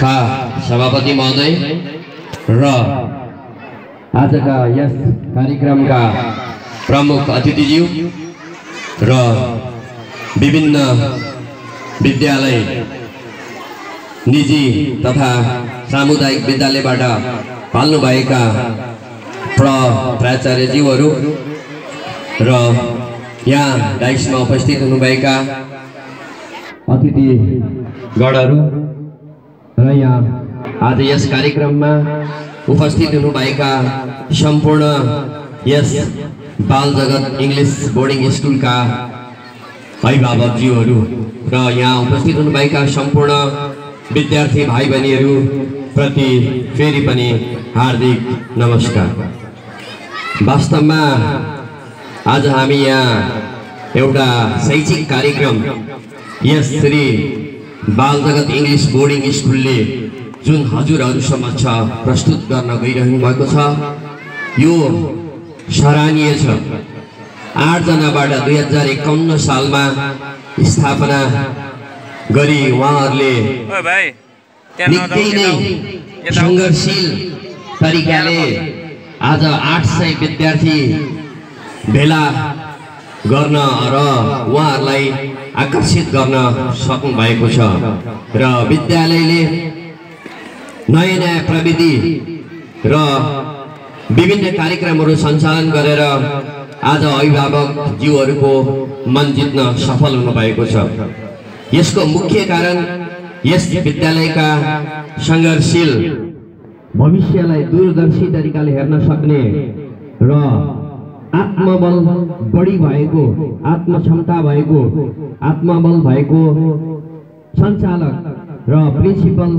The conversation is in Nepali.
का सभापति महोदय र आजका यस कार्यक्रमका प्रमुख अतिथिज्यू र विभिन्न विद्यालय निजी तथा सामुदायिक विद्यालयबाट पाल्नुभएका प्राचार्यज्यूहरू र यहाँ डाइसमा उपस्थित हुनुभएका अतिथिगणहरू र यहाँ आज यस कार्यक्रममा उपस्थित हुनुभएका सम्पूर्ण यस बाल जगत इंग्लिश बोर्डिङ स्कुलका अभिभावकज्यूहरू र यहाँ उपस्थित हुनुभएका सम्पूर्ण विद्यार्थी भाइ बहिनीहरू प्रति फेरि पनि हार्दिक नमस्कार। वास्तवमा आज हामी यहाँ एउटा शैक्षिक कार्यक्रम यस श्री बाल जगत इंग्लिश बोर्डिङ स्कुलले जुन हजुरहरू समक्ष प्रस्तुत गर्न गइरहनु भएको छ यो सराहनीय छ। 8 जनाबाट 2051 सालमा स्थापना गरी उहाँहरूले निकै नै संघर्षशील तरिकाले आज 800 विद्यार्थी भेला गर्न र उहाँहरूलाई आकर्षित गर्न सक्नु भएको छ र विद्यालयले नयाँ नयाँ प्रविधि र विभिन्न कार्यक्रमहरू सञ्चालन गरेर आज अभिभावक जीवहरूको मन जित्न सफल हुनु भएको छ। यसको मुख्य कारण यस विद्यालयका संघर्षशील भविष्यलाई दूरदर्शी तरिकाले हेर्न सक्ने र आत्मबल बढी भएको आत्मक्षमता भएको आत्मबल भएको सञ्चालक र प्रिन्सिपल